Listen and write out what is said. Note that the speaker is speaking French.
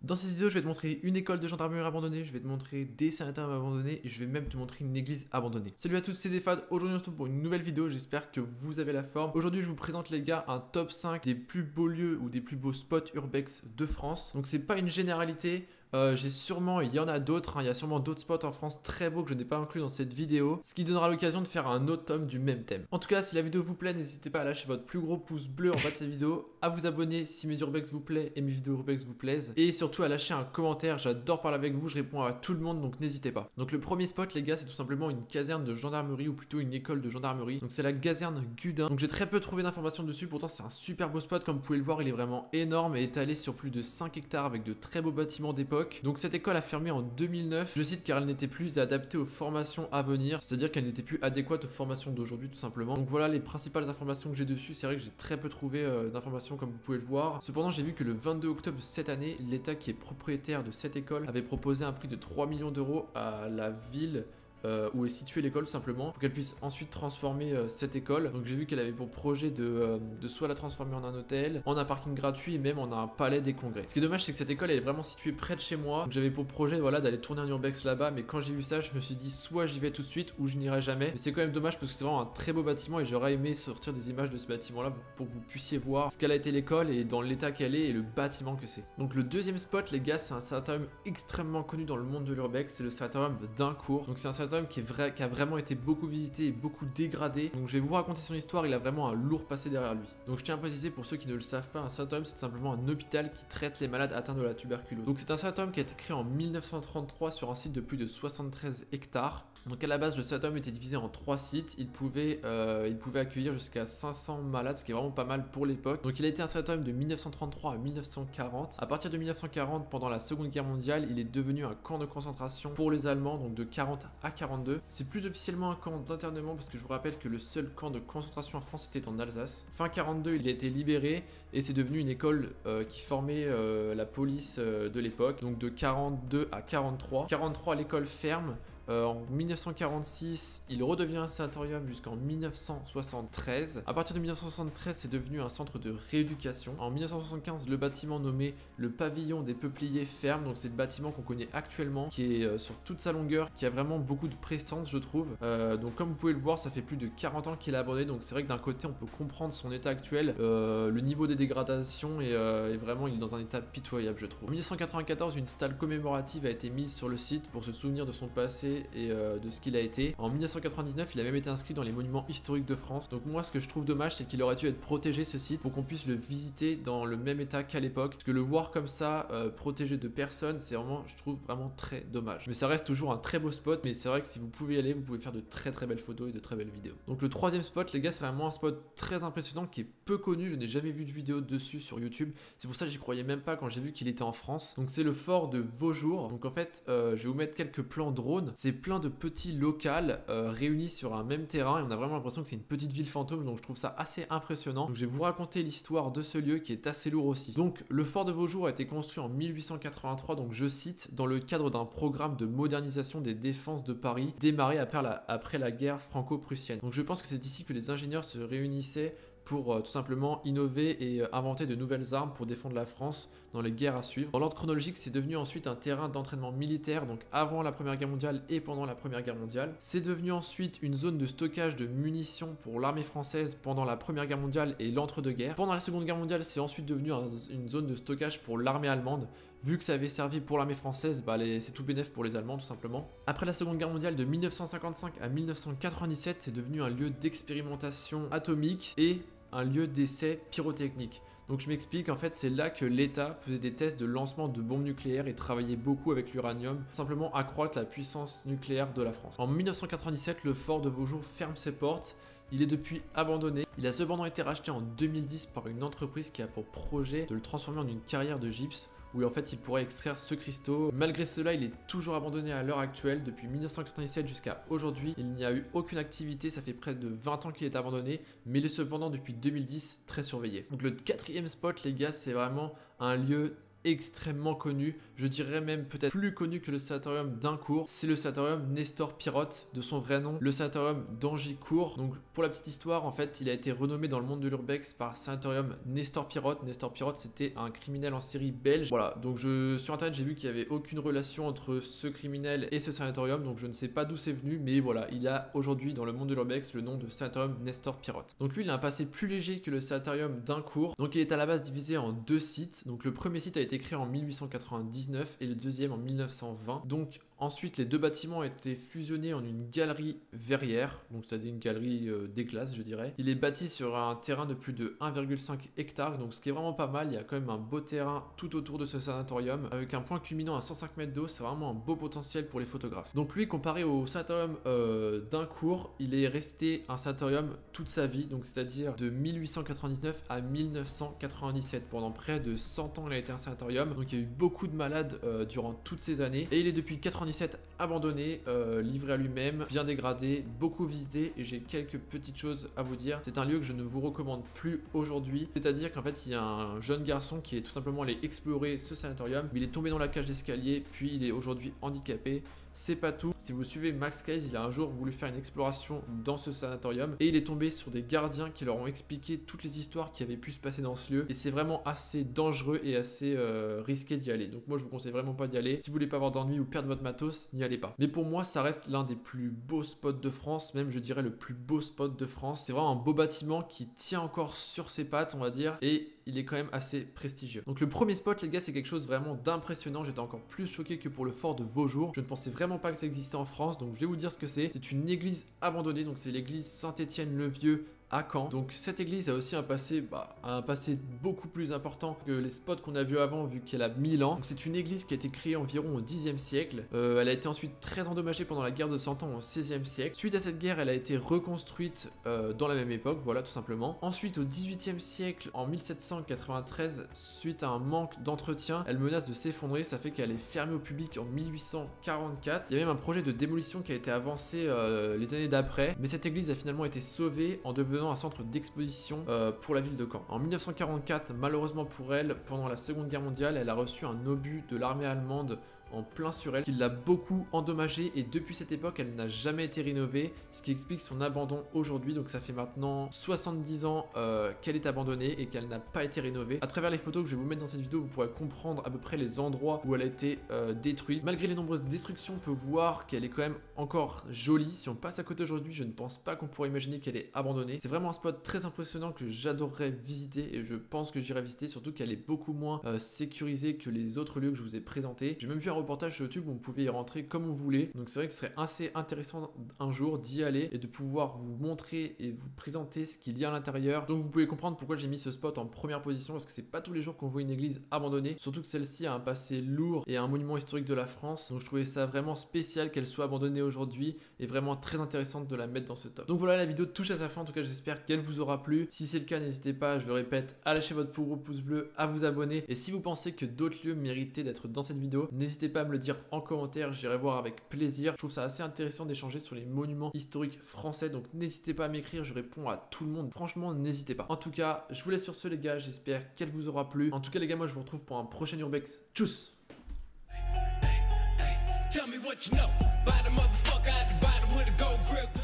Dans cette vidéo, je vais te montrer une école de gendarmerie abandonnée, je vais te montrer des sanitaires abandonnés et je vais même te montrer une église abandonnée. Salut à tous, c'est Zéphad. Aujourd'hui on se retrouve pour une nouvelle vidéo, j'espère que vous avez la forme. Aujourd'hui je vous présente les gars un top 5 des plus beaux lieux ou des plus beaux spots urbex de France. Donc c'est pas une généralité. Il y en a d'autres, il y a sûrement d'autres spots en France très beaux que je n'ai pas inclus dans cette vidéo, ce qui donnera l'occasion de faire un autre tome du même thème. En tout cas, si la vidéo vous plaît, n'hésitez pas à lâcher votre plus gros pouce bleu en bas de cette vidéo, à vous abonner si mes urbex vous plaisent et mes vidéos urbex vous plaisent, et surtout à lâcher un commentaire, j'adore parler avec vous, je réponds à tout le monde, donc n'hésitez pas. Donc le premier spot les gars, c'est tout simplement une caserne de gendarmerie, ou plutôt une école de gendarmerie, donc c'est la caserne Gudin. Donc j'ai très peu trouvé d'informations dessus, pourtant c'est un super beau spot, comme vous pouvez le voir, il est vraiment énorme et étalé sur plus de 5 hectares avec de très beaux bâtiments d'époque. Donc cette école a fermé en 2009, je cite, car elle n'était plus adaptée aux formations à venir, c'est-à-dire qu'elle n'était plus adéquate aux formations d'aujourd'hui tout simplement. Donc voilà les principales informations que j'ai dessus, c'est vrai que j'ai très peu trouvé d'informations comme vous pouvez le voir. Cependant j'ai vu que le 22 octobre de cette année, l'État qui est propriétaire de cette école avait proposé un prix de 3 millions d'euros à la ville où est située l'école simplement, pour qu'elle puisse ensuite transformer cette école. Donc j'ai vu qu'elle avait pour projet de soit la transformer en un hôtel, en un parking gratuit et même en un palais des congrès. Ce qui est dommage, c'est que cette école elle est vraiment située près de chez moi, donc j'avais pour projet voilà, d'aller tourner un urbex là-bas, mais quand j'ai vu ça je me suis dit soit j'y vais tout de suite ou je n'irai jamais. Mais c'est quand même dommage parce que c'est vraiment un très beau bâtiment et j'aurais aimé sortir des images de ce bâtiment là pour que vous puissiez voir ce qu'elle a été l'école et dans l'état qu'elle est et le bâtiment que c'est. Donc le deuxième spot les gars, c'est un sanatorium extrêmement connu dans le monde de l'urbex, c'est le sanatorium d'Incourt. Donc c'est un sanatorium qui a vraiment été beaucoup visité et beaucoup dégradé. Donc je vais vous raconter son histoire, il a vraiment un lourd passé derrière lui. Donc je tiens à préciser pour ceux qui ne le savent pas, un sanatorium c'est tout simplement un hôpital qui traite les malades atteints de la tuberculose. Donc c'est un sanatorium qui a été créé en 1933 sur un site de plus de 73 hectares. Donc à la base le sanatorium était divisé en 3 sites, il pouvait accueillir jusqu'à 500 malades, ce qui est vraiment pas mal pour l'époque. Donc il a été un sanatorium de 1933 à 1940. À partir de 1940, pendant la Seconde Guerre mondiale, il est devenu un camp de concentration pour les Allemands, donc de 40 à 42. C'est plus officiellement un camp d'internement parce que je vous rappelle que le seul camp de concentration en France était en Alsace. Fin 42, il a été libéré et c'est devenu une école qui formait la police de l'époque, donc de 42 à 43. 43, l'école ferme. En 1946, il redevient un sanatorium jusqu'en 1973. À partir de 1973, c'est devenu un centre de rééducation. En 1975, le bâtiment nommé le pavillon des peupliers ferme. Donc c'est le bâtiment qu'on connaît actuellement, qui est sur toute sa longueur, qui a vraiment beaucoup de présence, je trouve. Donc comme vous pouvez le voir, ça fait plus de 40 ans qu'il est abandonné. Donc c'est vrai que d'un côté, on peut comprendre son état actuel. Le niveau des dégradations est vraiment, il est dans un état pitoyable, je trouve. En 1994, une stèle commémorative a été mise sur le site pour se souvenir de son passé et de ce qu'il a été. En 1999, il a même été inscrit dans les monuments historiques de France. Donc moi, ce que je trouve dommage, c'est qu'il aurait dû être protégé, ce site, pour qu'on puisse le visiter dans le même état qu'à l'époque. Parce que le voir comme ça, protégé de personne, c'est vraiment, je trouve vraiment très dommage. Mais ça reste toujours un très beau spot, mais c'est vrai que si vous pouvez y aller, vous pouvez faire de très très belles photos et de très belles vidéos. Donc le troisième spot, les gars, c'est vraiment un spot très impressionnant qui est peu connu. Je n'ai jamais vu de vidéo dessus sur YouTube. C'est pour ça que j'y croyais même pas quand j'ai vu qu'il était en France. Donc c'est le fort de Vaujours. Donc en fait, je vais vous mettre quelques plans drone. C'est plein de petits locals réunis sur un même terrain et on a vraiment l'impression que c'est une petite ville fantôme, donc je trouve ça assez impressionnant. Donc je vais vous raconter l'histoire de ce lieu qui est assez lourd aussi. Donc le fort de Vaujours a été construit en 1883, donc je cite, dans le cadre d'un programme de modernisation des défenses de Paris démarré après la guerre franco-prussienne. Donc je pense que c'est ici que les ingénieurs se réunissaient pour tout simplement innover et inventer de nouvelles armes pour défendre la France dans les guerres à suivre. Dans l'ordre chronologique, c'est devenu ensuite un terrain d'entraînement militaire, donc avant la Première Guerre mondiale et pendant la Première Guerre mondiale. C'est devenu ensuite une zone de stockage de munitions pour l'armée française pendant la Première Guerre mondiale et l'entre-deux-guerres. Pendant la Seconde Guerre mondiale, c'est ensuite devenu une zone de stockage pour l'armée allemande. Vu que ça avait servi pour l'armée française, c'est tout bénef pour les Allemands tout simplement. Après la Seconde Guerre mondiale, de 1955 à 1997, c'est devenu un lieu d'expérimentation atomique et un lieu d'essai pyrotechnique. Donc je m'explique, en fait c'est là que l'État faisait des tests de lancement de bombes nucléaires et travaillait beaucoup avec l'uranium, simplement accroître la puissance nucléaire de la France. En 1997, le fort de Vaujours ferme ses portes. Il est depuis abandonné. Il a cependant été racheté en 2010 par une entreprise qui a pour projet de le transformer en une carrière de gypse, où en fait il pourrait extraire ce cristaux. Malgré cela, il est toujours abandonné à l'heure actuelle. Depuis 1997 jusqu'à aujourd'hui, il n'y a eu aucune activité. Ça fait près de 20 ans qu'il est abandonné, mais il est cependant depuis 2010 très surveillé. Donc le quatrième spot les gars, c'est vraiment un lieu extrêmement connu, je dirais même peut-être plus connu que le sanatorium d'Incourt, c'est le sanatorium Nestor Pirotte, de son vrai nom, le sanatorium d'Angicourt. Donc pour la petite histoire, en fait, il a été renommé dans le monde de l'urbex par sanatorium Nestor Pirotte. Nestor Pirotte, c'était un criminel en série belge. Voilà, donc sur internet, j'ai vu qu'il n'y avait aucune relation entre ce criminel et ce sanatorium, donc je ne sais pas d'où c'est venu, mais voilà, il a aujourd'hui dans le monde de l'urbex le nom de sanatorium Nestor Pirotte. Donc lui, il a un passé plus léger que le sanatorium d'Incourt. Donc il est à la base divisé en deux sites. Donc le premier site a été créé en 1899 et le deuxième en 1920. Donc ensuite, les deux bâtiments ont été fusionnés en une galerie verrière, donc c'est-à-dire une galerie des glaces, je dirais. Il est bâti sur un terrain de plus de 1,5 hectares, donc ce qui est vraiment pas mal. Il y a quand même un beau terrain tout autour de ce sanatorium, avec un point culminant à 105 mètres d'eau. C'est vraiment un beau potentiel pour les photographes. Donc lui, comparé au sanatorium d'Incourt, il est resté un sanatorium toute sa vie, donc c'est-à-dire de 1899 à 1997. Pendant près de 100 ans, il a été un sanatorium, donc il y a eu beaucoup de malades durant toutes ces années, et il est depuis 97 abandonné, livré à lui-même, bien dégradé, beaucoup visité, et j'ai quelques petites choses à vous dire. C'est un lieu que je ne vous recommande plus aujourd'hui, c'est-à-dire qu'en fait il y a un jeune garçon qui est tout simplement allé explorer ce sanatorium, mais il est tombé dans la cage d'escalier, puis il est aujourd'hui handicapé. C'est pas tout, si vous suivez Max Case, il a un jour voulu faire une exploration dans ce sanatorium et il est tombé sur des gardiens qui leur ont expliqué toutes les histoires qui avaient pu se passer dans ce lieu, et c'est vraiment assez dangereux et assez risqué d'y aller. Donc moi je vous conseille vraiment pas d'y aller. Si vous voulez pas avoir d'ennui ou perdre votre matos, n'y allez pas. Mais pour moi ça reste l'un des plus beaux spots de France, même je dirais le plus beau spot de France. C'est vraiment un beau bâtiment qui tient encore sur ses pattes, on va dire, et il est quand même assez prestigieux. Donc le premier spot, les gars, c'est quelque chose vraiment d'impressionnant. J'étais encore plus choqué que pour le fort de Vaujour. Je ne pensais vraiment pas que ça existait en France, donc je vais vous dire ce que c'est. C'est une église abandonnée, donc c'est l'église Saint-Étienne-le-Vieux à Caen. Donc cette église a aussi un passé beaucoup plus important que les spots qu'on a vus avant, vu qu'elle a 1000 ans. Donc c'est une église qui a été créée environ au 10e siècle. Elle a été ensuite très endommagée pendant la guerre de 100 ans au 16e siècle. Suite à cette guerre, elle a été reconstruite dans la même époque, voilà, tout simplement. Ensuite, au 18e siècle, en 1793, suite à un manque d'entretien, elle menace de s'effondrer. Ça fait qu'elle est fermée au public en 1844. Il y a même un projet de démolition qui a été avancé les années d'après, mais cette église a finalement été sauvée en devenant un centre d'exposition pour la ville de Caen. En 1944, malheureusement pour elle, pendant la Seconde Guerre mondiale, elle a reçu un obus de l'armée allemande en plein sur elle, qui l'a beaucoup endommagée, et depuis cette époque elle n'a jamais été rénovée, ce qui explique son abandon aujourd'hui. Donc ça fait maintenant 70 ans qu'elle est abandonnée et qu'elle n'a pas été rénovée. À travers les photos que je vais vous mettre dans cette vidéo, vous pourrez comprendre à peu près les endroits où elle a été détruite. Malgré les nombreuses destructions, on peut voir qu'elle est quand même encore jolie. Si on passe à côté aujourd'hui, je ne pense pas qu'on pourrait imaginer qu'elle est abandonnée. C'est vraiment un spot très impressionnant que j'adorerais visiter, et je pense que j'irai visiter, surtout qu'elle est beaucoup moins sécurisée que les autres lieux que je vous ai présentés. J'ai même vu un reportage sur YouTube où on pouvait y rentrer comme on voulait, donc c'est vrai que ce serait assez intéressant un jour d'y aller et de pouvoir vous montrer et vous présenter ce qu'il y a à l'intérieur. Donc vous pouvez comprendre pourquoi j'ai mis ce spot en première position, parce que c'est pas tous les jours qu'on voit une église abandonnée, surtout que celle-ci a un passé lourd et un monument historique de la France, donc je trouvais ça vraiment spécial qu'elle soit abandonnée aujourd'hui, et vraiment très intéressante de la mettre dans ce top. Donc voilà, la vidéo touche à sa fin. En tout cas j'espère qu'elle vous aura plu. Si c'est le cas, n'hésitez pas, je le répète, à lâcher votre plus gros pouce bleu, à vous abonner, et si vous pensez que d'autres lieux méritaient d'être dans cette vidéo, n'hésitez pas à me le dire en commentaire, j'irai voir avec plaisir. Je trouve ça assez intéressant d'échanger sur les monuments historiques français, donc n'hésitez pas à m'écrire, je réponds à tout le monde, franchement n'hésitez pas. En tout cas, je vous laisse sur ce les gars, j'espère qu'elle vous aura plu. En tout cas les gars, moi je vous retrouve pour un prochain Urbex. Tchuss.